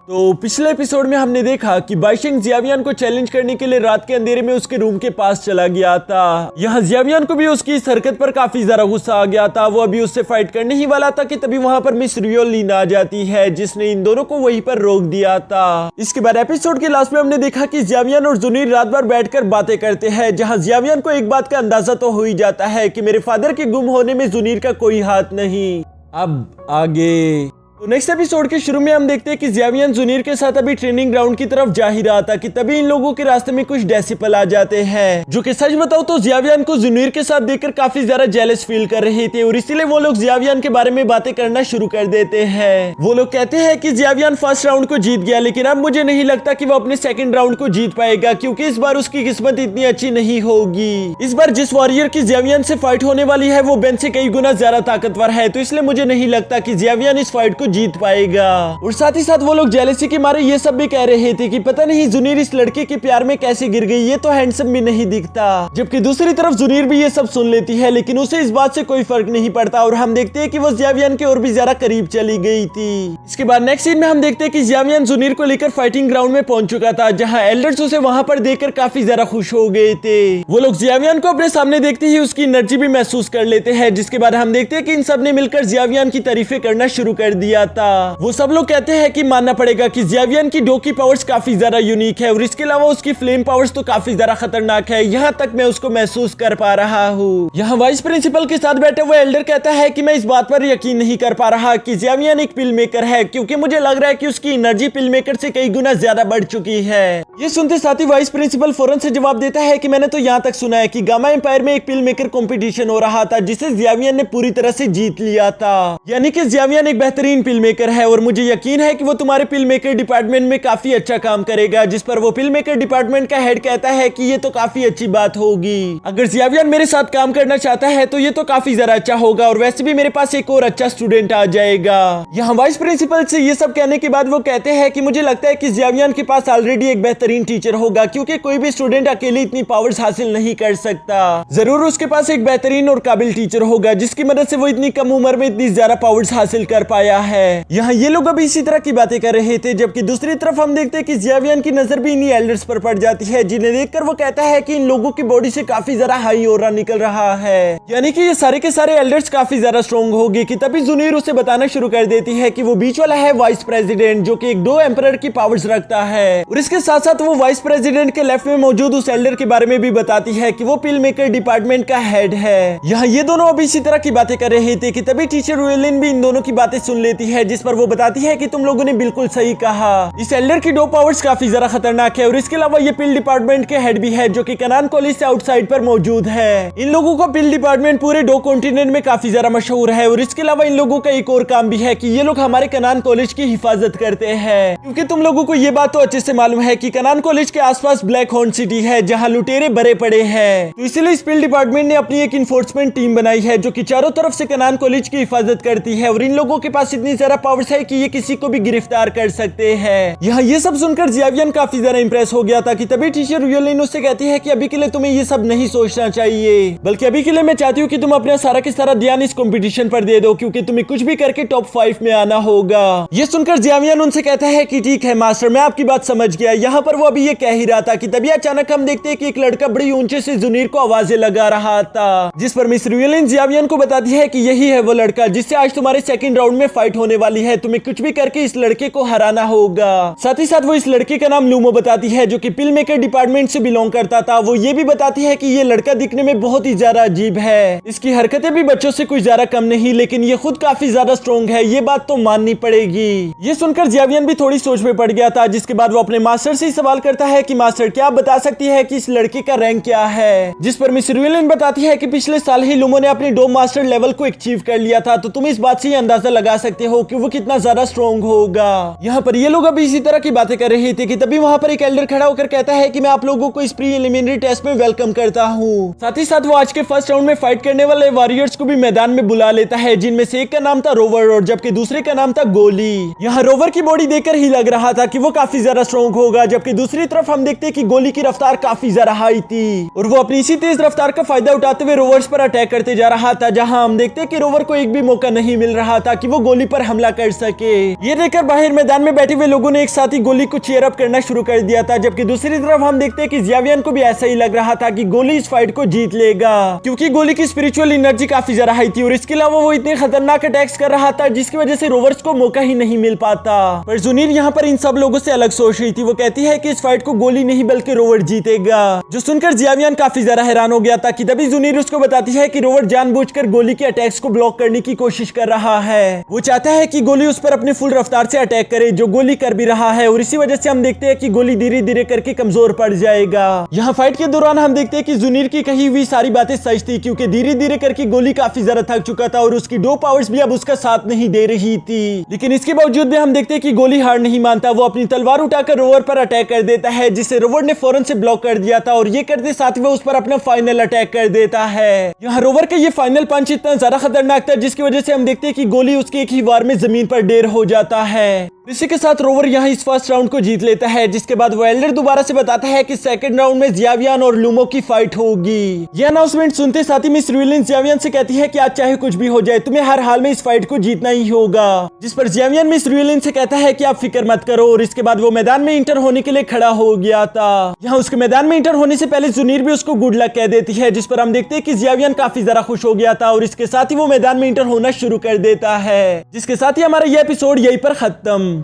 तो पिछले एपिसोड में हमने देखा कि बाइशेंग जियावियन को चैलेंज करने के लिए रात के अंधेरे में उसके रूम के पास चला गया था। यहाँ जियावियन को भी उसकी इस हरकत पर काफी ज्यादा गुस्सा आ गया था। वो अभी उससे फाइट करने ही वाला था कि तभी वहाँ पर मिस रियोलिन आ जाती है, जिसने इन दोनों को वहीं पर रोक दिया था। इसके बाद एपिसोड के लास्ट में हमने देखा कि जियावियन और जुनीर रात भर बैठकर बातें करते हैं, जहाँ जियावियन को एक बात का अंदाजा तो हो ही जाता है कि मेरे फादर के गुम होने में जुनीर का कोई हाथ नहीं। अब आगे तो नेक्स्ट एपिसोड के शुरू में हम देखते हैं कि जियावियन जुनीर के साथ अभी ट्रेनिंग ग्राउंड की तरफ जा ही रहा था कि तभी इन लोगों के रास्ते में कुछ डेसिपल आ जाते हैं, जो कि सच बताओ तो जियावियन को जुनीर के साथ देखकर काफी ज्यादा जेलस फील कर रहे थे और इसीलिए वो लोग जियावियन के बारे में बातें करना शुरू कर देते हैं। वो लोग कहते हैं कि जियावियन फर्स्ट राउंड को जीत गया, लेकिन अब मुझे नहीं लगता कि वो अपने सेकंड राउंड को जीत पाएगा, क्योंकि इस बार उसकी किस्मत इतनी अच्छी नहीं होगी। इस बार जिस वॉरियर की जियावियन से फाइट होने वाली है वो बेन से कई गुना ज्यादा ताकतवर है, तो इसलिए मुझे नहीं लगता कि जियावियन इस फाइट को जीत पाएगा। और साथ ही साथ वो लोग जेलसी के मारे ये सब भी कह रहे थे कि पता नहीं जुनीर इस लड़के के प्यार में कैसे गिर गई, ये तो हैंडसम भी नहीं दिखता। जबकि दूसरी तरफ जुनीर भी ये सब सुन लेती है, लेकिन उसे इस बात से कोई फर्क नहीं पड़ता और हम देखते हैं कि वो जियावियन के और भी ज्यादा करीब चली गई थी। इसके बाद नेक्स्ट सीन में हम देखते हैं कि जियावियन जुनीर को लेकर फाइटिंग ग्राउंड में पहुंच चुका था, जहां एल्डर्स उसे वहां पर देखकर काफी ज्यादा खुश हो गए थे। वो लोग जियावियन को अपने सामने देखते ही उसकी एनर्जी भी महसूस कर लेते हैं, जिसके बाद हम देखते हैं कि इन सब ने मिलकर जियावियन की तारीफें करना शुरू कर दिया था। वो सब लोग कहते हैं कि मानना पड़ेगा कि जियावियन की डो की पावर्स काफी ज्यादा यूनिक है और इसके अलावा उसकी फ्लेम पावर्स तो काफी ज्यादा खतरनाक है, यहाँ तक मैं उसको महसूस कर पा रहा हूँ। यहाँ वाइस प्रिंसिपल के साथ बैठे हुए एल्डर कहता है कि मैं इस बात पर यकीन नहीं कर पा रहा कि जियावियन एक पिल मेकर है, क्योंकि मुझे लग रहा है कि उसकी एनर्जी पिल मेकर से कई गुना ज्यादा बढ़ चुकी है। ये सुनते साथ ही वाइस प्रिंसिपल फौरन से जवाब देता है कि मैंने तो यहाँ तक सुना है कि गामा एम्पायर में एक पिल मेकर कंपटीशन हो रहा था, जिसे जियावियन ने पूरी तरह से जीत लिया था। यानी कि जियावियन एक बेहतरीन पिल मेकर है और मुझे यकीन है कि वो तुम्हारे पिल मेकर डिपार्टमेंट में काफी अच्छा काम करेगा। जिस पर वो पिल मेकर डिपार्टमेंट का हेड कहता है कि ये तो काफी अच्छी बात होगी, अगर जियावियन मेरे साथ काम करना चाहता है तो ये तो काफी ज्यादा अच्छा होगा और वैसे भी मेरे पास एक और अच्छा स्टूडेंट आ जाएगा। यहाँ वाइस प्रिंसिपल से ये सब कहने के बाद वो कहते हैं कि मुझे लगता है कि जियावियन के पास ऑलरेडी एक बेहतरीन टीचर होगा, क्योंकि कोई भी स्टूडेंट अकेले इतनी पावर्स हासिल नहीं कर सकता। जरूर उसके पास एक बेहतरीन और काबिल टीचर होगा, जिसकी मदद से वो इतनी कम उम्र में इतनी ज्यादा पावर्स हासिल कर पाया है। यहाँ ये लोग अभी इसी तरह की बातें कर रहे थे, जबकि दूसरी तरफ हम देखते हैं कि जियावियन की नजर भी इन्हीं एल्डर्स पर पड़ जाती है, जिन्हें देखकर वो कहता है कि इन लोगों की बॉडी से काफी ज्यादा हाई ऑरा निकल रहा है, यानी कि ये सारे के सारे एल्डर्स काफी ज्यादा स्ट्रॉन्ग होगी। कि तभी जुनीर उसे बताना शुरू कर देती है कि वो बीच वाला है वाइस प्रेसिडेंट, जो कि एक डो एम्परर की पावर्स रखता है, और इसके साथ साथ वो वाइस प्रेसिडेंट के लेफ्ट में मौजूद उस एल्डर के बारे में भी बताती है कि वो पिल मेकर डिपार्टमेंट का हेड है। यहाँ ये दोनों अभी इसी तरह की बातें कर रहे थे कि तभी टीचर रियोलिन भी इन दोनों की बातें सुन लेती है, जिस पर वो बताती है कि तुम लोगों ने बिल्कुल सही कहा, इस एल्डर की डो पावर्स काफी ज्यादा खतरनाक है और इसके अलावा ये पिल डिपार्टमेंट के हेड भी है, जो कि कनान कॉलेज से आउटसाइड पर मौजूद है। इन लोगों का पिल डिपार्टमेंट पूरे डो कॉन्टिनेंट में काफी ज्यादा मशहूर है और इसके अलावा इन लोगों का एक और काम भी है कि ये लोग हमारे कनान कॉलेज की हिफाजत करते हैं, क्योंकि तुम लोगों को ये बात तो अच्छे से मालूम है कि कनान कॉलेज के आसपास ब्लैक हॉर्न सिटी है, जहाँ लुटेरे भरे पड़े हैं। तो इसलिए इस पिल डिपार्टमेंट ने अपनी एक इन्फोर्समेंट टीम बनाई है, जो कि चारों तरफ से कनान कॉलेज की हिफाजत करती है और इन लोगों के पास इतनी ज्यादा पावर्स है कि ये किसी को भी गिरफ्तार कर सकते हैं। यहाँ ये सब सुनकर जियावियन काफी ज्यादा इंप्रेस हो गया था कि तभी टीचर रियोलिन उससे कहती है कि अभी के लिए तुम्हें ये सब नहीं सोचना चाहिए, बल्कि अभी के लिए मैं चाहती हूँ कि तुम अपना सारा के सारा ध्यान इस कंपटीशन पर दे दो, क्योंकि तुम्हें कुछ भी करके टॉप 5 में आना होगा। ये सुनकर जियावियन उनसे कहता है कि ठीक है मास्टर, मैं आपकी बात समझ गया। यहाँ पर वो अभी ये कह ही रहा था कि तभी अचानक हम देखते हैं कि एक लड़का बड़ी ऊंचे से जुनीर को आवाजें लगा रहा था, जिस पर मिस रियोलिन जियावियन को बताती है कि यही है वो लड़का जिससे आज तुम्हारे सेकंड राउंड में फाइट होने वाली है, तुम्हें कुछ भी करके इस लड़के को हराना होगा। साथ ही साथ वो इस लड़के का नाम लूमो बताती है, जो कि पिल मेकर डिपार्टमेंट से बिलोंग करता था। वो ये भी बताती है कि ये लड़का दिखने में बहुत ही ज्यादा अजीब है, इसकी हरकतें भी बच्चों से कुछ ज्यादा कम नहीं, लेकिन ये खुद काफी ज्यादा स्ट्रॉन्ग है, ये बात तो माननी पड़ेगी। ये सुनकर जियावियन भी थोड़ी सोच में पड़ गया था, जिसके बाद वो अपने मास्टर से सवाल करता है कि मास्टर क्या आप बता सकती है कि इस लड़के का रैंक क्या है, जिस पर मिस रियोलिन बताती है कि पिछले साल ही लूमो ने अपनी डो मास्टर लेवल को अचीव कर लिया था, तो तुम इस बात से अंदाजा लगा सकते हो कि वो कितना ज्यादा स्ट्रॉन्ग होगा। यहाँ पर ये लोग अभी इसी तरह की बातें कर रहे थे कि तभी वहाँ पर एक एल्डर खड़ा होकर कहता है कि मैं आप लोगों को इस प्रीलिमिनरी टेस्ट में वेलकम करता हूँ। साथ ही साथ वो आज के फर्स्ट राउंड में फाइट करने वाले वॉरियर्स को भी मैदान में बुला लेता है, जिनमें से एक का नाम था रोवर और जबकि दूसरे का नाम था गोली। यहाँ रोवर की बॉडी देखकर ही लग रहा था कि वो काफी ज्यादा स्ट्रॉन्ग होगा, जबकि दूसरी तरफ हम देखते कि गोली की रफ्तार काफी ज्यादा हाई थी और वो अपनी इसी तेज रफ्तार का फायदा उठाते हुए रोवर्स पर अटैक करते जा रहा था, जहाँ हम देखते कि रोवर को एक भी मौका नहीं मिल रहा था कि वो गोली ऊपर हमला कर सके। ये देखकर बाहर मैदान में बैठे हुए लोगों ने एक साथ ही गोली को चीयर अप करना शुरू कर दिया था, जबकि दूसरी तरफ हम देखते हैं कि जियावियन को भी ऐसा ही लग रहा था कि गोली इस फाइट को जीत लेगा, क्योंकि गोली की स्पिरिचुअल एनर्जी काफी ज्यादा हाई थी और इसके अलावा वो इतने खतरनाक अटैक्स कर रहा था जिसकी वजह से रोवर्स को मौका ही नहीं मिल पाता। पर जुनीर यहाँ पर इन सब लोगों से अलग सोच रही थी। वो कहती है कि इस फाइट को गोली नहीं बल्कि रोवर जीतेगा, जो सुनकर जियावियन काफी ज्यादा हैरान हो गया था कि तभी जुनीर उसको बताती है कि रोवर जानबूझकर गोली के अटैक्स को ब्लॉक करने की कोशिश कर रहा है। वो चाहता है कि गोली उस पर अपनी फुल रफ्तार से अटैक करे, जो गोली कर भी रहा है, और इसी वजह से हम देखते हैं कि गोली धीरे धीरे करके कमजोर पड़ जाएगा। यहाँ फाइट के दौरान हम देखते हैं कि जुनीर की कही हुई सारी बातें सच थी, क्योंकि धीरे धीरे करके गोली काफी ज्यादा थक चुका था और उसकी 2 पावर्स भी अब उसका साथ नहीं दे रही थी। लेकिन इसके बावजूद भी हम देखते हैं कि गोली हार नहीं मानता। वो अपनी तलवार उठाकर रोवर पर अटैक कर देता है, जिसे रोवर ने फौरन से ब्लॉक कर दिया था, और ये करते साथ वो उस पर अपना फाइनल अटैक कर देता है। यहाँ रोवर का ये फाइनल पंच इतना ज्यादा खतरनाक था जिसकी वजह से हम देखते हैं कि गोली उसके एक ही वार में जमीन पर ढेर हो जाता है। इसी के साथ रोवर यहाँ इस फर्स्ट राउंड को जीत लेता है, जिसके बाद वो एल्डर दोबारा से बताता है कि सेकंड राउंड में जियावियन और लूमो की फाइट होगी। ये अनाउंसमेंट सुनते साथ ही मिस रुएलिन जियावियन से कहती है कि आज चाहे कुछ भी हो जाए तुम्हें हर हाल में इस फाइट को जीतना ही होगा, जिस पर जियावियन मिस रुएलिन से कहता है कि आप फिक्र मत करो, और इसके बाद वो मैदान में इंटर होने के लिए खड़ा हो गया था। यहाँ उसके मैदान में इंटर होने से पहले जुनीर भी उसको गुड लक कह देती है, जिस पर हम देखते हैं कि जियावियन काफी ज्यादा खुश हो गया था और इसके साथ ही वो मैदान में इंटर होना शुरू कर देता है। जिसके साथ ही हमारा यह एपिसोड यहीं पर खत्म।